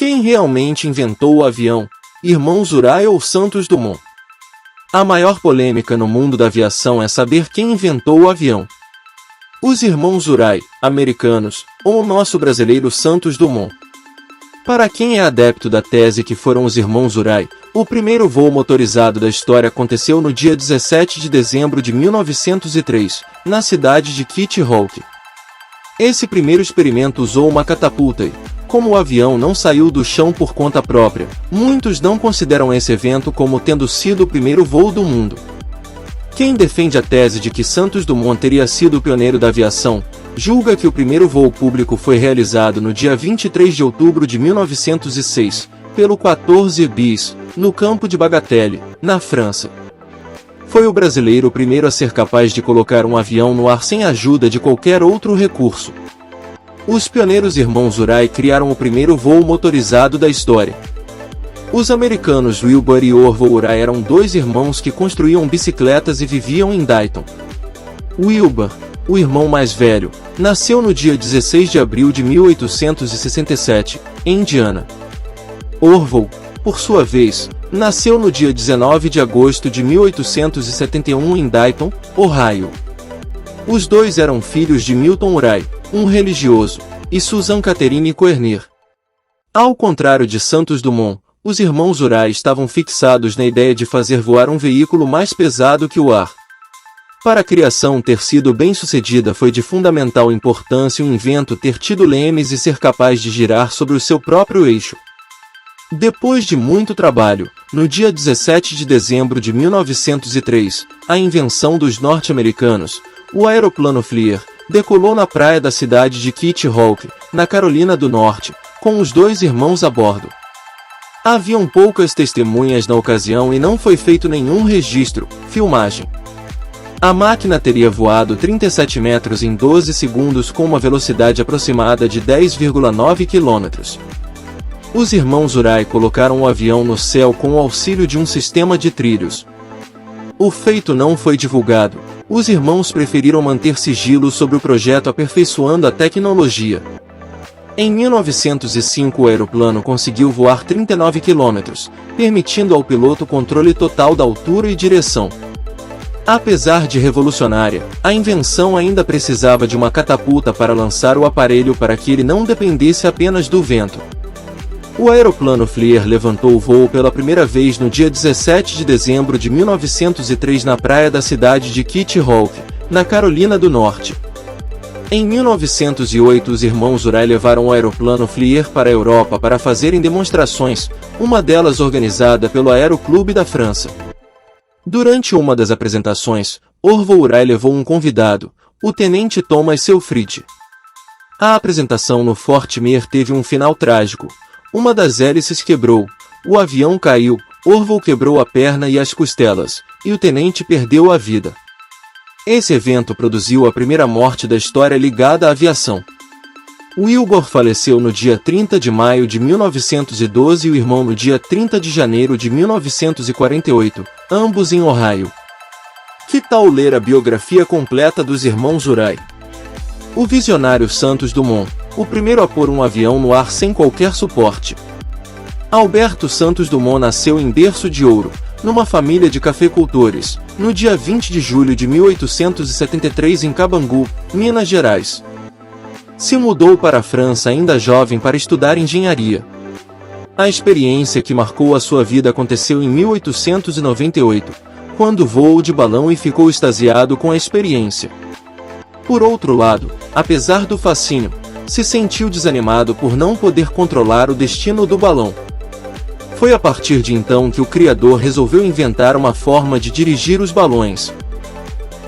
Quem realmente inventou o avião? Irmãos Wright ou Santos Dumont? A maior polêmica no mundo da aviação é saber quem inventou o avião. Os irmãos Wright, americanos, ou o nosso brasileiro Santos Dumont. Para quem é adepto da tese que foram os irmãos Wright, o primeiro voo motorizado da história aconteceu no dia 17 de dezembro de 1903, na cidade de Kitty Hawk. Esse primeiro experimento usou uma catapulta e, como o avião não saiu do chão por conta própria, muitos não consideram esse evento como tendo sido o primeiro voo do mundo. Quem defende a tese de que Santos Dumont teria sido o pioneiro da aviação, julga que o primeiro voo público foi realizado no dia 23 de outubro de 1906, pelo 14 bis, no campo de Bagatelle, na França. Foi o brasileiro o primeiro a ser capaz de colocar um avião no ar sem a ajuda de qualquer outro recurso. Os pioneiros irmãos Wright criaram o primeiro voo motorizado da história. Os americanos Wilbur e Orville Wright eram dois irmãos que construíam bicicletas e viviam em Dayton. Wilbur, o irmão mais velho, nasceu no dia 16 de abril de 1867, em Indiana. Orville, por sua vez, nasceu no dia 19 de agosto de 1871 em Dayton, Ohio. Os dois eram filhos de Milton Wright, um religioso, e Susan Catherine Koerner. Ao contrário de Santos Dumont, os irmãos Wright estavam fixados na ideia de fazer voar um veículo mais pesado que o ar. Para a criação ter sido bem-sucedida foi de fundamental importância o invento ter tido lemes e ser capaz de girar sobre o seu próprio eixo. Depois de muito trabalho, no dia 17 de dezembro de 1903, a invenção dos norte-americanos, o aeroplano Fleer, decolou na praia da cidade de Kitty Hawk, na Carolina do Norte, com os dois irmãos a bordo. Haviam poucas testemunhas na ocasião e não foi feito nenhum registro, filmagem. A máquina teria voado 37 metros em 12 segundos com uma velocidade aproximada de 10,9 km. Os irmãos Wright colocaram o avião no céu com o auxílio de um sistema de trilhos. O feito não foi divulgado. Os irmãos preferiram manter sigilo sobre o projeto aperfeiçoando a tecnologia. Em 1905 o aeroplano conseguiu voar 39 km, permitindo ao piloto controle total da altura e direção. Apesar de revolucionária, a invenção ainda precisava de uma catapulta para lançar o aparelho para que ele não dependesse apenas do vento. O aeroplano Fleer levantou o voo pela primeira vez no dia 17 de dezembro de 1903 na praia da cidade de Kitty Hawk, na Carolina do Norte. Em 1908 os irmãos Wright levaram o aeroplano Fleer para a Europa para fazerem demonstrações, uma delas organizada pelo Aeroclube da França. Durante uma das apresentações, Orville Wright levou um convidado, o tenente Thomas Selfridge. A apresentação no Fort Meade teve um final trágico. Uma das hélices quebrou, o avião caiu, Orville quebrou a perna e as costelas, e o tenente perdeu a vida. Esse evento produziu a primeira morte da história ligada à aviação. Wilbur faleceu no dia 30 de maio de 1912 e o irmão no dia 30 de janeiro de 1948, ambos em Ohio. Que tal ler a biografia completa dos irmãos Wright? O visionário Santos Dumont, o primeiro a pôr um avião no ar sem qualquer suporte. Alberto Santos Dumont nasceu em berço de ouro, numa família de cafeicultores, no dia 20 de julho de 1873 em Cabangu, Minas Gerais. Se mudou para a França ainda jovem para estudar engenharia. A experiência que marcou a sua vida aconteceu em 1898, quando voou de balão e ficou extasiado com a experiência. Por outro lado, apesar do fascínio, se sentiu desanimado por não poder controlar o destino do balão. Foi a partir de então que o criador resolveu inventar uma forma de dirigir os balões.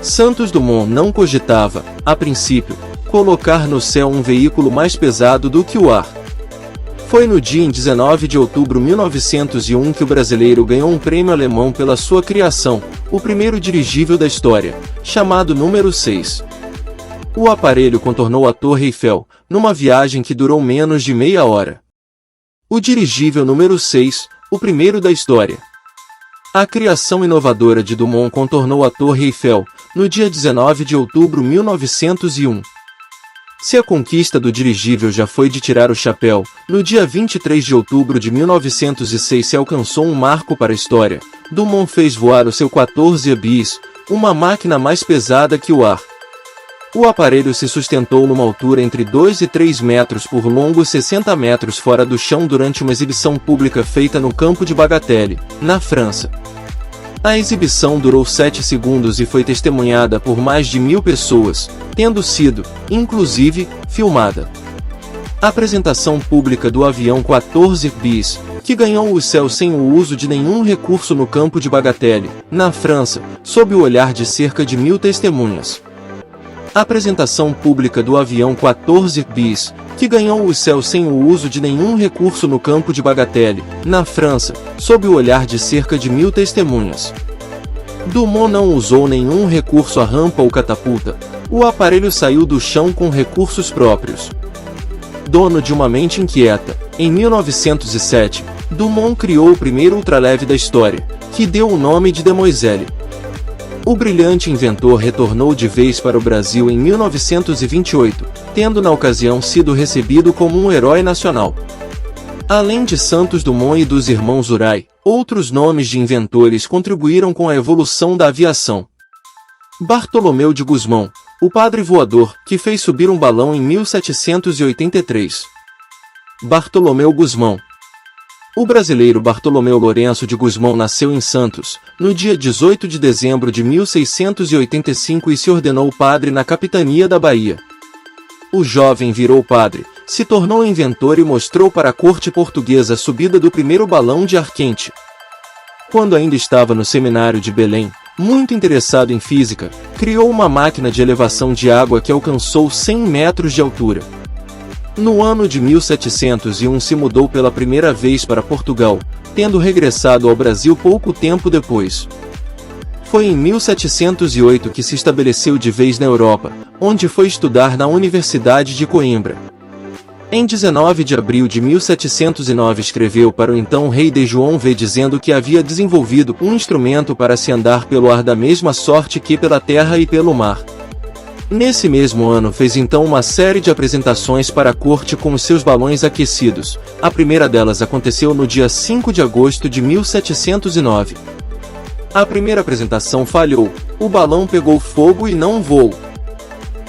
Santos Dumont não cogitava, a princípio, colocar no céu um veículo mais pesado do que o ar. Foi no dia 19 de outubro de 1901 que o brasileiro ganhou um prêmio alemão pela sua criação, o primeiro dirigível da história, chamado número 6. O aparelho contornou a Torre Eiffel, numa viagem que durou menos de meia hora. O dirigível número 6, o primeiro da história. A criação inovadora de Dumont contornou a Torre Eiffel, no dia 19 de outubro de 1901. Se a conquista do dirigível já foi de tirar o chapéu, no dia 23 de outubro de 1906 se alcançou um marco para a história. Dumont fez voar o seu 14 bis, uma máquina mais pesada que o ar. O aparelho se sustentou numa altura entre 2 e 3 metros por longos 60 metros fora do chão durante uma exibição pública feita no campo de Bagatelle, na França. A exibição durou 7 segundos e foi testemunhada por mais de 1000 pessoas, tendo sido, inclusive, filmada. A apresentação pública do avião 14 bis, que ganhou o céu sem o uso de nenhum recurso no campo de Bagatelle, na França, sob o olhar de cerca de 1000 testemunhas. A apresentação pública do avião 14 bis, que ganhou o céu sem o uso de nenhum recurso no campo de Bagatelle, na França, sob o olhar de cerca de 1000 testemunhas. Dumont não usou nenhum recurso à rampa ou catapulta, o aparelho saiu do chão com recursos próprios. Dono de uma mente inquieta, em 1907, Dumont criou o primeiro ultraleve da história, que deu o nome de Demoiselle. O brilhante inventor retornou de vez para o Brasil em 1928, tendo na ocasião sido recebido como um herói nacional. Além de Santos Dumont e dos irmãos Wright, outros nomes de inventores contribuíram com a evolução da aviação. Bartolomeu de Gusmão, o padre voador, que fez subir um balão em 1783. Bartolomeu Gusmão. O brasileiro Bartolomeu Lourenço de Gusmão nasceu em Santos, no dia 18 de dezembro de 1685 e se ordenou padre na capitania da Bahia. O jovem virou padre, se tornou inventor e mostrou para a corte portuguesa a subida do primeiro balão de ar quente. Quando ainda estava no seminário de Belém, muito interessado em física, criou uma máquina de elevação de água que alcançou 100 metros de altura. No ano de 1701 se mudou pela primeira vez para Portugal, tendo regressado ao Brasil pouco tempo depois. Foi em 1708 que se estabeleceu de vez na Europa, onde foi estudar na Universidade de Coimbra. Em 19 de abril de 1709 escreveu para o então rei de João V dizendo que havia desenvolvido um instrumento para se andar pelo ar da mesma sorte que pela terra e pelo mar. Nesse mesmo ano fez então uma série de apresentações para a corte com os seus balões aquecidos. A primeira delas aconteceu no dia 5 de agosto de 1709. A primeira apresentação falhou, o balão pegou fogo e não voou.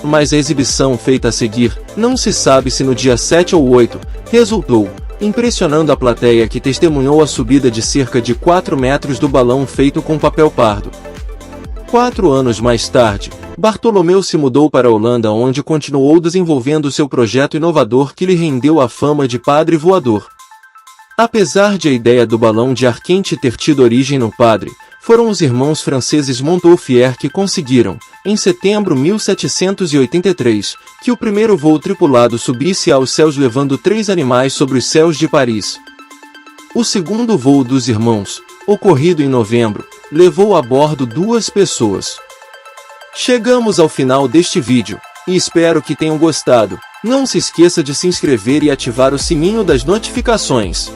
Mas a exibição feita a seguir, não se sabe se no dia 7 ou 8, resultou, impressionando a plateia que testemunhou a subida de cerca de 4 metros do balão feito com papel pardo. 4 anos mais tarde, Bartolomeu se mudou para a Holanda onde continuou desenvolvendo seu projeto inovador que lhe rendeu a fama de padre voador. Apesar de a ideia do balão de ar quente ter tido origem no padre, foram os irmãos franceses Montgolfier que conseguiram, em setembro de 1783, que o primeiro voo tripulado subisse aos céus levando 3 animais sobre os céus de Paris. O segundo voo dos irmãos, ocorrido em novembro, levou a bordo 2 pessoas. Chegamos ao final deste vídeo, e espero que tenham gostado. Não se esqueça de se inscrever e ativar o sininho das notificações.